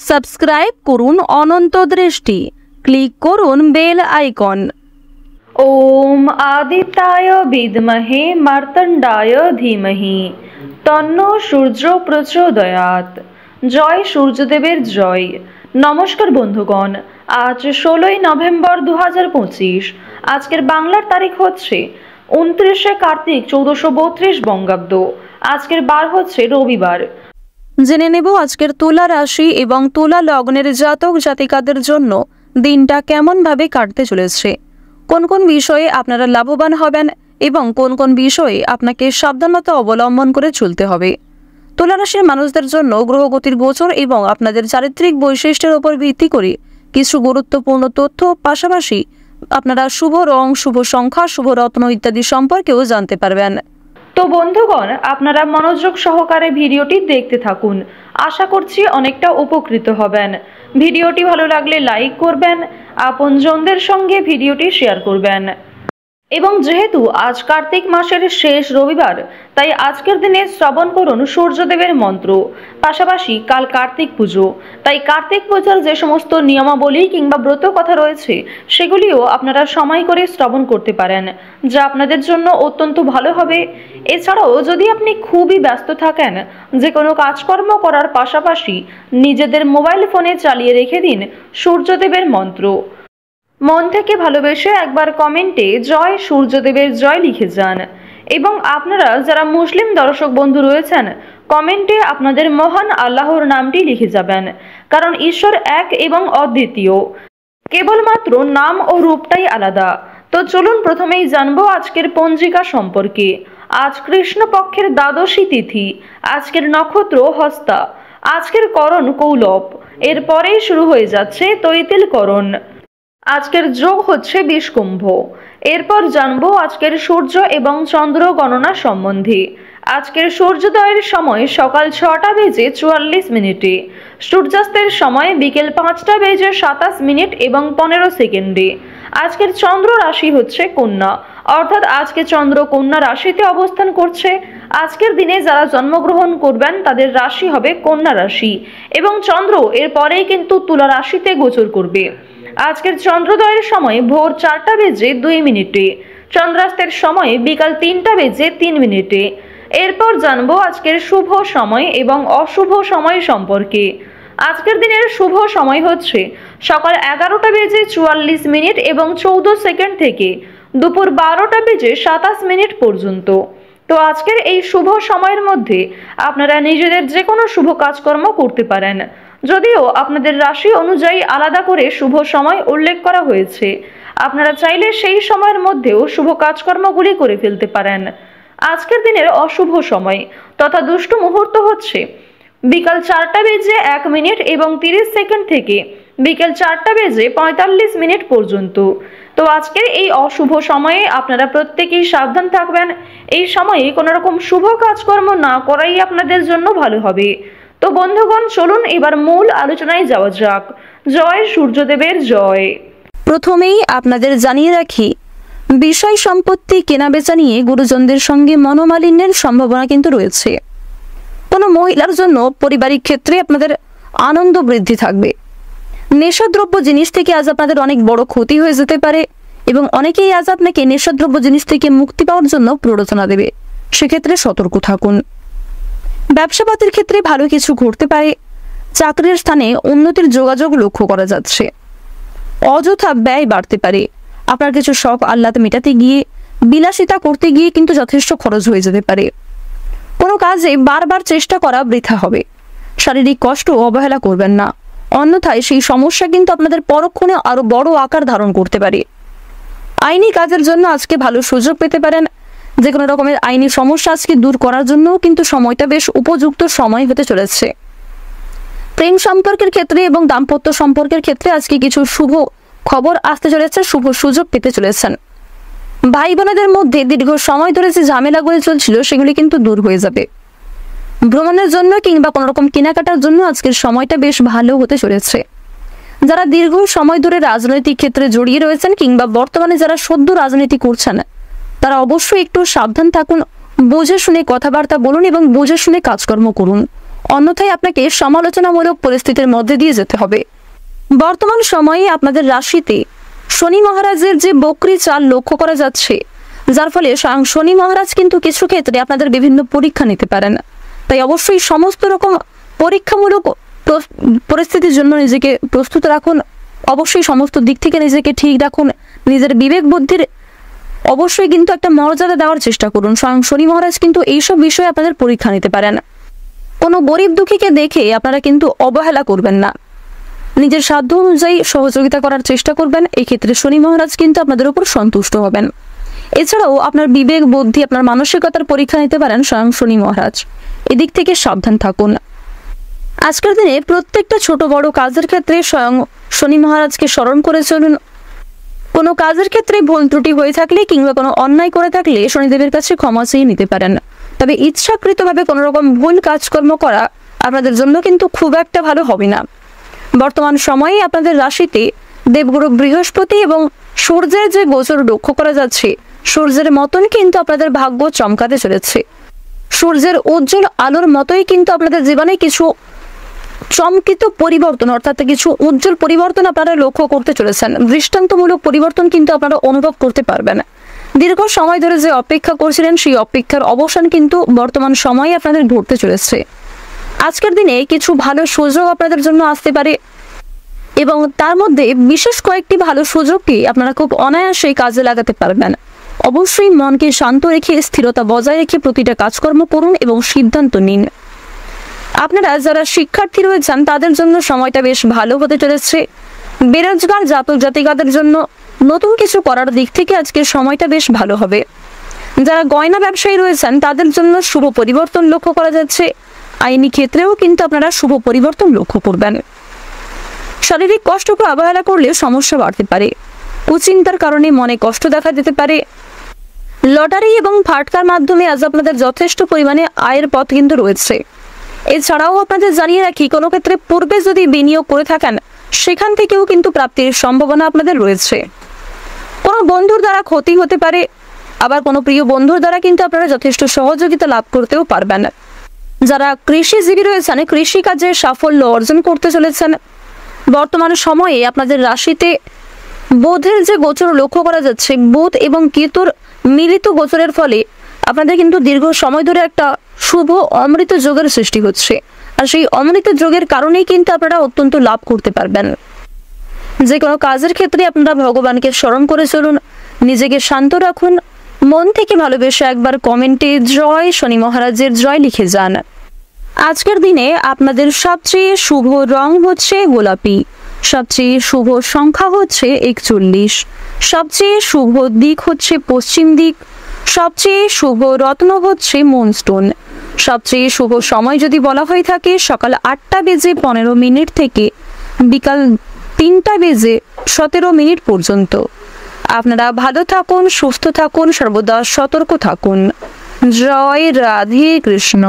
Subscribe করুন অনন্ত দৃষ্টি, click করুন বেল আইকন। ওম আদিত্যায় বিদ্মহে মার্তণ্ডায় ধীমহি তন্নো সূর্য প্রচোদয়াৎ। জয় সূর্যদেবের জয়। নমস্কার বন্ধুগণ, আজ 16ই নভেম্বর 2025। আজকের বাংলার তারিখ হচ্ছে 29শে কার্তিক 1432 বঙ্গাব্দ। আজকের বার হচ্ছে রবিবার। জেনে নেব আজকের তুলা রাশি এবং তুলা লগ্নের জাতক জাতিকাদের জন্য দিনটা কেমনভাবে কাটতে চলেছে, কোন কোন বিষয়ে আপনারা লাভবান হবেন এবং কোন কোন বিষয়ে আপনাকে সাবধানতা অবলম্বন করে চলতে হবে। তুলা রাশির মানুষদের জন্য গ্রহগতির গোচর এবং আপনাদের চারিত্রিক বৈশিষ্ট্যের উপর ভিত্তি করে কিছু গুরুত্বপূর্ণ তথ্য, পাশাপাশি আপনারা শুভ রং, শুভ সংখ্যা, শুভ রত্ন ইত্যাদি সম্পর্কেও জানতে পারবেন। তো বন্ধুগণ, আপনারা মনোযোগ সহকারে ভিডিওটি দেখতে থাকুন। আশা করছি অনেকটা উপকৃত হবেন। ভিডিওটি ভালো লাগলে লাইক করবেন, আপনজনদের সঙ্গে ভিডিওটি শেয়ার করবেন। এবং যেহেতু আজ কার্তিক মাসের শেষ রবিবার, তাই আজকের দিনে শ্রবণ করুন সূর্যদেবের মন্ত্র। পাশাপাশি কাল কার্তিক পুজো, তাই কার্তিক পূজার যে সমস্ত নিয়মাবলী কিংবা ব্রত কথা রয়েছে সেগুলিও আপনারা সময় করে শ্রবণ করতে পারেন, যা আপনাদের জন্য অত্যন্ত ভালো হবে। এছাড়াও যদি আপনি খুবই ব্যস্ত থাকেন, যে কোনো কাজকর্ম করার পাশাপাশি নিজেদের মোবাইল ফোনে চালিয়ে রেখে দিন সূর্যদেবের মন্ত্র। মন থেকে ভালোবেসে একবার কমেন্টে জয় সূর্যদেবের জয় লিখে যান। এবং আপনারা যারা মুসলিম দর্শক বন্ধু রয়েছেন, কমেন্টে আপনাদের মহান আল্লাহর নামটি লিখে যাবেন, কারণ ঈশ্বর এক এবং অদ্বিতীয়, কেবলমাত্র নাম ও রূপটাই আলাদা। তো চলুন প্রথমেই জানবো আজকের পঞ্জিকা সম্পর্কে। আজ কৃষ্ণপক্ষের দ্বাদশী তিথি, আজকের নক্ষত্র হস্তা, আজকের করণ কৌলব, এরপরেই শুরু হয়ে যাচ্ছে তৈতিল করণ। আজকের যোগ হচ্ছে বিষকুম্ভ। এরপর জানবো আজকের সূর্য এবং চন্দ্র গণনা সম্বন্ধে। আজকের সূর্যোদয়ের সময় সকাল 6টা বেজে 44 মিনিটে, সূর্যাস্তের সময় বিকেল 5টা বেজে 27 মিনিট এবং 15 সেকেন্ডে। আজকের চন্দ্র রাশি হচ্ছে কন্যা, অর্থাৎ আজকে চন্দ্র কন্যা রাশিতে অবস্থান করছে। আজকের দিনে যারা জন্মগ্রহণ করবেন তাদের রাশি হবে কন্যা রাশি, এবং চন্দ্র এর পরেই কিন্তু তুলা রাশিতে গোচর করবে। আজকের চন্দ্রোদয়ের সময় ভোর 4টা বেজে 2 মিনিটে, চন্দ্রাস্তের সময় বিকাল 3টা বেজে 3 মিনিটে। এরপর জানবো আজকের শুভ সময় এবং অশুভ সময় সম্পর্কে। আজকের দিনের শুভ সময় হচ্ছে সকাল 11টা বেজে 44 মিনিট এবং 14 সেকেন্ড থেকে দুপুর 12টা বেজে 27 মিনিট পর্যন্ত। তো আজকের এই শুভ সময়ের মধ্যে আপনারা নিজেদের যে কোনো শুভ কাজকর্ম করতে পারেন, যদিও আপনাদের রাশি অনুযায়ী আলাদা করে শুভ সময় উল্লেখ করা হয়েছে। আপনারা চাইলে সেই সময়ের মধ্যেও শুভ কাজকর্মগুলি করে ফেলতে পারেন। আজকের দিনের অশুভ সময় তথা দুষ্ট মুহূর্ত হচ্ছে বিকাল 4টা বেজে 1 মিনিট এবং 30 সেকেন্ড থেকে বিকেল 4টা বেজে 45 মিনিট পর্যন্ত। তো আজকের এই অশুভ সময়ে আপনারা প্রত্যেকেই সাবধান থাকবেন। এই সময়ে কোনো রকম শুভ কাজকর্ম না করাই আপনাদের জন্য ভালো হবে। তো বন্ধুগণ, চলুন এবার মূল আলোচনায় যাওয়া যাক। জয় সূর্যদেবের জয়। প্রথমেই আপনাদের জানিয়ে রাখি, বিষয় সম্পত্তি কেনাবেচা নিয়ে গুরুজনদের সঙ্গে মনোমালিন্যের সম্ভাবনা কিন্তু রয়েছে। কোনো মহিলার জন্য পারিবারিক ক্ষেত্রে আপনাদের আনন্দ বৃদ্ধি থাকবে। নেশাদ্রব্য জিনিস থেকে আজ আপনাদের অনেক বড় ক্ষতি হয়ে যেতে পারে, এবং অনেকেই আজ আপনাকে নেশাদ্রব্য জিনিস থেকে মুক্তি পাওয়ার জন্য প্ররোচনা দেবে, সেক্ষেত্রে সতর্ক থাকুন। ব্যবসাপাতির ক্ষেত্রে ভালো কিছু ঘটতে পারে। চাকরির স্থানে উন্নতির যোগাযোগ লক্ষ্য করা যাচ্ছে। অযথা ব্যয় বাড়তে পারে। আপনার কিছু শখ আহ্লাদ মেটাতে গিয়ে, বিলাসিতা করতে গিয়ে কিন্তু যথেষ্ট খরচ হয়ে যেতে পারে। কোনো কাজে বারবার চেষ্টা করা বৃথা হবে। শারীরিক কষ্ট অবহেলা করবেন না, অন্যথায় সেই সমস্যা কিন্তু আপনাদের পরক্ষণে আরো বড় আকার ধারণ করতে পারে। আইনি কাজের জন্য আজকে ভালো সুযোগ পেতে পারেন। যে কোনো রকমের আইনি সমস্যা আজকে দূর করার জন্য কিন্তু সময়টা বেশ উপযুক্ত সময় হতে চলেছে। প্রেম সম্পর্কের ক্ষেত্রে এবং দাম্পত্য সম্পর্কের ক্ষেত্রে আজকে কিছু শুভ খবর আসতে চলেছে, শুভ সুযোগ পেতে চলেছেন। ভাই বোনেদের মধ্যে দীর্ঘ সময় ধরে যে ঝামেলাগুলি চলছিল সেগুলি কিন্তু দূর হয়ে যাবে। ভ্রমণের জন্য কিংবা কোনো রকম কেনাকাটার জন্য আজকের সময়টা বেশ ভালো হতে চলেছে। যারা দীর্ঘ সময় ধরে রাজনৈতিক ক্ষেত্রে জড়িয়ে রয়েছেন কিংবা বর্তমানে যারা সদ্য রাজনীতি করছেন, তারা অবশ্যই একটু সাবধান থাকুন। বুঝে শুনে কথাবার্তা বলুন এবং বুঝে শুনে কাজকর্ম করুন, অন্যথায় আপনাকে সমালোচনামূলক পরিস্থিতির মধ্যে দিয়ে যেতে হবে। বর্তমান সময়ে আপনাদের রাশিতে শনি মহারাজের যে বক্রি চাল লক্ষ্য করা যাচ্ছে, যার ফলে স্বয়ং শনি মহারাজ কিন্তু কিছু ক্ষেত্রে আপনাদের বিভিন্ন পরীক্ষা নিতে পারেন। তাই অবশ্যই সমস্ত রকম পরীক্ষামূলক পরিস্থিতির জন্য নিজেকে প্রস্তুত রাখুন। অবশ্যই সমস্ত দিক থেকে নিজেকে ঠিক রাখুন। নিজের বিবেক বুদ্ধির অবশ্যই কিন্তু একটা মর্যাদা দেওয়ার চেষ্টা করুন। স্বয়ং শনি মহারাজ কিন্তু এইসব বিষয়ে আপনাদের পরীক্ষা নিতে পারেন। কোনো গরিব দুঃখীকে দেখে আপনারা কিন্তু অবহেলা করবেন না, নিজের সাধ্য অনুযায়ী সহযোগিতা করার চেষ্টা করবেন। এই ক্ষেত্রে শনি মহারাজ কিন্তু আপনাদের উপর সন্তুষ্ট হবেন। এছাড়াও আপনার বিবেক বুদ্ধি, আপনার মানসিকতার পরীক্ষা নিতে পারেন স্বয়ং শনি মহারাজ। এদিক থেকে সাবধান থাকুন। আজকের দিনে প্রত্যেকটা ছোট বড় কাজের ক্ষেত্রে স্বয়ং শনি মহারাজকে স্মরণ করে চলুন। কোনো কাজের ক্ষেত্রে ভুল ত্রুটি হয়ে থাকলে কিংবা কোনো অন্যায় করে থাকলে শনিদেবের কাছে ক্ষমা চেয়ে নিতে পারেন। তবে ইচ্ছাকৃতভাবে কোনো রকম ভুল কাজকর্ম করা আপনাদের জন্য কিন্তু খুব একটা ভালো হবে না। বর্তমান সময়ে আপনাদের রাশিতে দেবগুরু বৃহস্পতি এবং সূর্যের যে গোচর লক্ষ্য করা যাচ্ছে, সূর্যের মতন কিন্তু আপনাদের ভাগ্য চমকাতে চলেছে। সূর্যের উজ্জ্বল আলোর মতোই কিন্তু আপনাদের জীবনে কিছু চমকিত পরিবর্তন, অর্থাৎ কিছু উজ্জ্বল পরিবর্তন আপনারা লক্ষ্য করতে চলেছেন। দৃষ্টান্তমূলক পরিবর্তন কিন্তু আপনারা অনুভব করতে পারবেন। দীর্ঘ সময় ধরে যে অপেক্ষা করছিলেন, সেই অপেক্ষার অবসান কিন্তু বর্তমান সময়ে আপনাদের ঘটতে চলেছে। আজকের দিনে কিছু ভালো সুযোগ আপনাদের জন্য আসতে পারে এবং তার মধ্যে বিশেষ কয়েকটি ভালো সুযোগকে আপনারা খুব অনায়াসেই কাজে লাগাতে পারবেন। অবশ্যই মনকে শান্ত রেখে, স্থিরতা বজায় রেখে প্রতিটা কাজকর্ম করুন এবং সিদ্ধান্ত নিন। আপনারা যারা শিক্ষার্থী রয়েছেন তাদের জন্য সময়টা বেশ ভালো হতে চলেছে। বেরোজগার জাতক জাতিকাদের জন্য নতুন কিছু করার দিক থেকে আজকের সময়টা বেশ ভালো হবে। যারা গয়না ব্যবসায়ী রয়েছেন তাদের জন্য শুভ পরিবর্তন লক্ষ্য করা যাচ্ছে। আইনি ক্ষেত্রেও কিন্তু আপনারা শুভ পরিবর্তন লক্ষ্য করবেন। শারীরিক কষ্টকে অবহেলা করলে সমস্যা বাড়তে পারে। কুচিন্তার কারণে মনে কষ্ট দেখা দিতে পারে। লটারি এবং ফাটকার মাধ্যমে আজ আপনাদের যথেষ্ট পরিমাণে আয়ের পথ কিন্তু রয়েছে। এছাড়াও আপনাদের জানিয়ে রাখি, কোনো ক্ষেত্রে পূর্বে যদি বিনিয়োগ করে থাকেন সেখান থেকেও কিন্তু প্রাপ্তির সম্ভাবনা আপনাদের রয়েছে। কোনো বন্ধুর দ্বারা ক্ষতি হতে পারে, আবার কোনো প্রিয় বন্ধুর দ্বারা কিন্তু আপনারা যথেষ্ট সহযোগিতা লাভ করতেও পারবেন। যারা কৃষিজীবী রয়েছেন, কৃষিকাজে সাফল্য অর্জন করতে চলেছেন। বর্তমান সময়ে আপনাদের রাশিতে বুধের যে গোচর লক্ষ্য করা যাচ্ছে, বুধ এবং কেতুর মিলিত গোচরের ফলে আপনাদের কিন্তু দীর্ঘ সময় ধরে একটা শুভ অমৃত যোগের সৃষ্টি হচ্ছে। আর সেই অমৃত যোগের কারণেই কিন্তু আপনারা অত্যন্ত লাভ করতে পারবেন। যে কোনো কাজের ক্ষেত্রে আপনারা ভগবানকে স্মরণ করে চলুন, নিজেকে শান্ত রাখুন, মন থেকে ভালোবেসে একবার কমেন্টে জয় শনি মহারাজের জয় লিখে যান। আজকের দিনে আপনাদের সবচেয়ে শুভ রং হচ্ছে গোলাপি, সবচেয়ে শুভ সংখ্যা হচ্ছে 41, সবচেয়ে শুভ দিক হচ্ছে পশ্চিম দিক, সবচেয়ে শুভ রত্ন হচ্ছে মুনস্টোন। সবচেয়ে শুভ সময় যদি বলা হয়ে থাকে সকাল 8টা বেজে 15 মিনিট থেকে বিকাল 3টা বেজে 17 মিনিট পর্যন্ত। আপনারা ভালো থাকুন, সুস্থ থাকুন, সর্বদা সতর্ক থাকুন। জয় রাধে কৃষ্ণ।